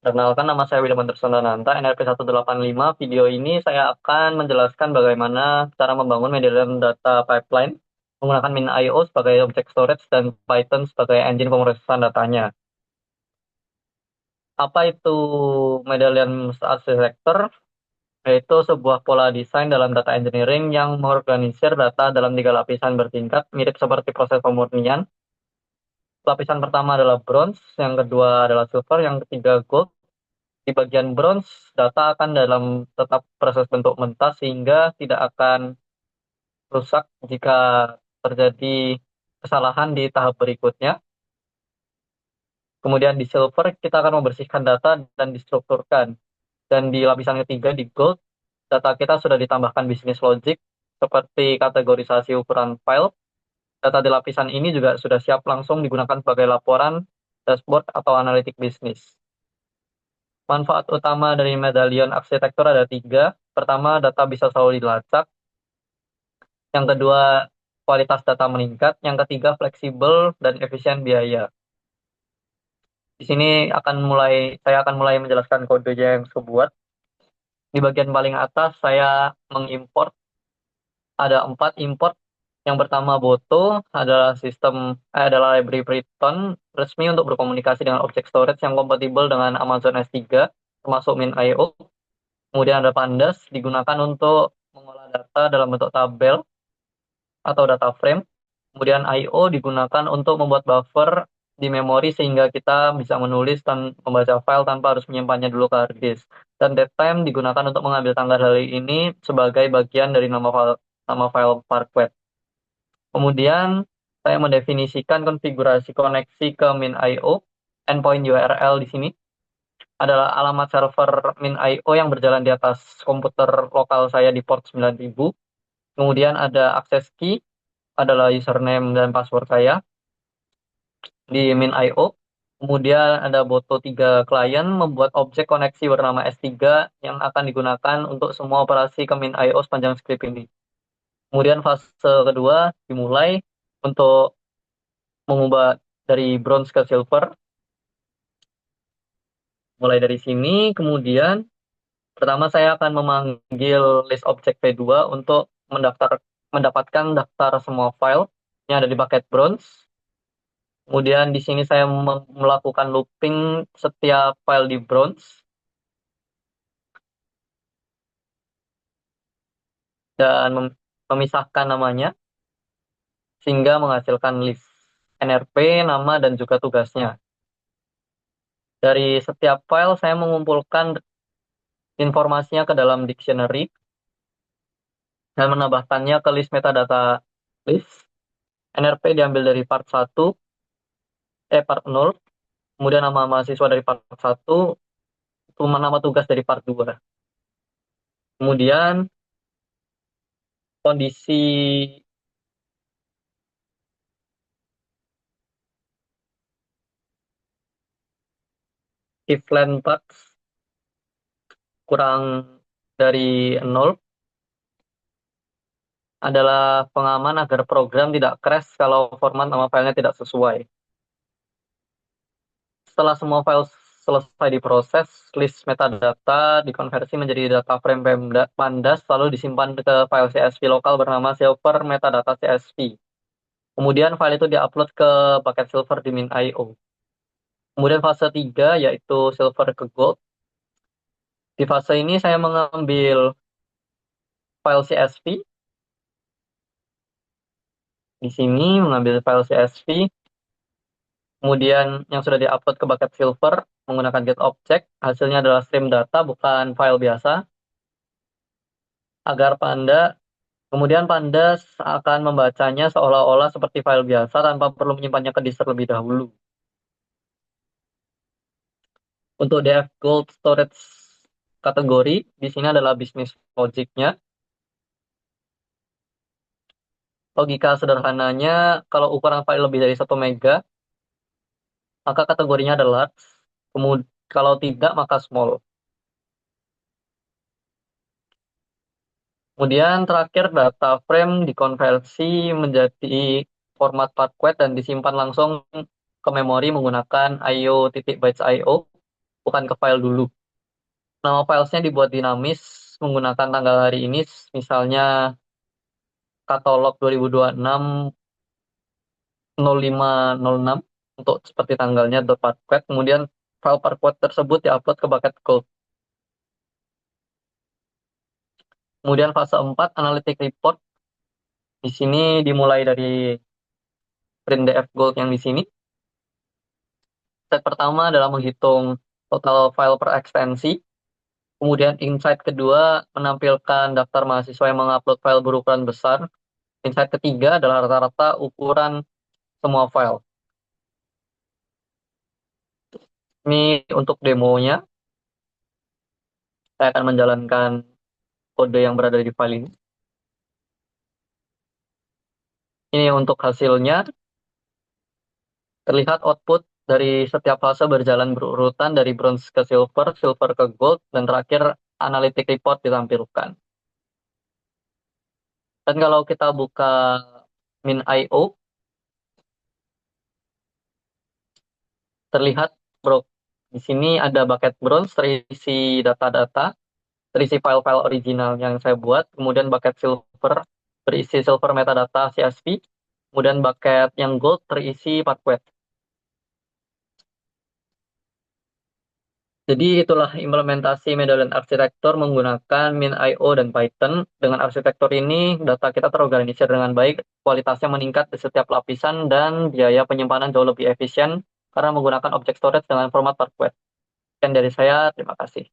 Perkenalkan, nama saya William Anderson Dananta, NRP 185. Video ini saya akan menjelaskan bagaimana cara membangun medallion data pipeline menggunakan MinIO sebagai object storage dan Python sebagai engine pemrosesan datanya. Apa itu medallion architecture? Yaitu sebuah pola desain dalam data engineering yang mengorganisir data dalam tiga lapisan bertingkat, mirip seperti proses pemurnian. Lapisan pertama adalah bronze, yang kedua adalah silver, yang ketiga gold. Di bagian bronze, data akan dalam tetap proses bentuk mentah sehingga tidak akan rusak jika terjadi kesalahan di tahap berikutnya. Kemudian di silver, kita akan membersihkan data dan distrukturkan. Dan di lapisan ketiga, di gold, data kita sudah ditambahkan bisnis logic seperti kategorisasi ukuran file. Data di lapisan ini juga sudah siap langsung digunakan sebagai laporan, dashboard, atau analitik bisnis. Manfaat utama dari medallion arsitektur ada tiga. Pertama, data bisa selalu dilacak. Yang kedua, kualitas data meningkat. Yang ketiga, fleksibel dan efisien biaya. Di sini saya akan mulai menjelaskan kodenya yang saya buat. Di bagian paling atas, saya mengimport. Ada 4 import. Yang pertama, Boto adalah library Python resmi untuk berkomunikasi dengan object storage yang kompatibel dengan Amazon S3, termasuk MinIO. Kemudian ada Pandas, digunakan untuk mengolah data dalam bentuk tabel atau data frame. Kemudian I/O digunakan untuk membuat buffer di memori sehingga kita bisa menulis dan membaca file tanpa harus menyimpannya dulu ke hard disk. Dan datetime digunakan untuk mengambil tanggal hari ini sebagai bagian dari nama file Parquet. Kemudian saya mendefinisikan konfigurasi koneksi ke MinIO. Endpoint URL di sini adalah alamat server MinIO yang berjalan di atas komputer lokal saya di port 9000. Kemudian ada access key, adalah username dan password saya di MinIO. Kemudian ada Boto 3 klien membuat objek koneksi bernama S3 yang akan digunakan untuk semua operasi ke MinIO sepanjang script ini. Kemudian fase kedua dimulai untuk mengubah dari bronze ke silver. Mulai dari sini, kemudian pertama saya akan memanggil list object V2 untuk mendapatkan daftar semua file yang ada di bucket bronze. Kemudian di sini saya melakukan looping setiap file di bronze dan memisahkan namanya sehingga menghasilkan list NRP, nama, dan juga tugasnya. Dari setiap file saya mengumpulkan informasinya ke dalam dictionary dan menambahkannya ke list metadata list. NRP diambil dari part 0, kemudian nama mahasiswa dari part 1, nama tugas dari part 2. Kemudian kondisi if len parts kurang dari 0 adalah pengaman agar program tidak crash kalau format nama filenya tidak sesuai. Setelah semua file selesai diproses, list metadata dikonversi menjadi data frame pandas lalu disimpan ke file CSV lokal bernama silver metadata CSV. Kemudian file itu diupload ke bucket silver di MinIO. Kemudian fase 3 yaitu silver ke gold. Di fase ini saya mengambil file CSV. Di sini mengambil file CSV. Kemudian yang sudah diupload ke bucket silver menggunakan get object. Hasilnya adalah stream data, bukan file biasa. Kemudian Pandas akan membacanya seolah-olah seperti file biasa tanpa perlu menyimpannya ke disk terlebih dahulu. Untuk DF Gold Storage kategori, di sini adalah bisnis logiknya. Logika sederhananya, kalau ukuran file lebih dari 1 mega, maka kategorinya adalah large. Kalau tidak, maka small. Kemudian terakhir data frame dikonversi menjadi format Parquet dan disimpan langsung ke memori menggunakan IO.bytes.io. bukan ke file dulu. Nama filesnya dibuat dinamis menggunakan tanggal hari ini, misalnya katalog 2026 0506 untuk seperti tanggalnya .parquet. Kemudian file parquet tersebut diupload ke bucket code. Kemudian fase 4 analytic report. Di sini dimulai dari printdf gold yang di sini. Step pertama adalah menghitung total file per ekstensi. Kemudian insight kedua menampilkan daftar mahasiswa yang mengupload file berukuran besar. Insight ketiga adalah rata-rata ukuran semua file. Ini untuk demonya, saya akan menjalankan kode yang berada di file ini. Ini untuk hasilnya, terlihat output dari setiap fase berjalan berurutan dari bronze ke silver, silver ke gold, dan terakhir analytic report ditampilkan. Dan kalau kita buka min.io, terlihat bro, di sini ada bucket bronze terisi data-data, terisi file-file original yang saya buat, kemudian bucket silver berisi silver metadata CSV, kemudian bucket yang gold terisi Parquet. Jadi itulah implementasi Medallion Architecture menggunakan min.io dan Python. Dengan arsitektur ini, data kita terorganisir dengan baik, kualitasnya meningkat di setiap lapisan, dan biaya penyimpanan jauh lebih efisien karena menggunakan object storage dengan format Parquet. Sekian dari saya, terima kasih.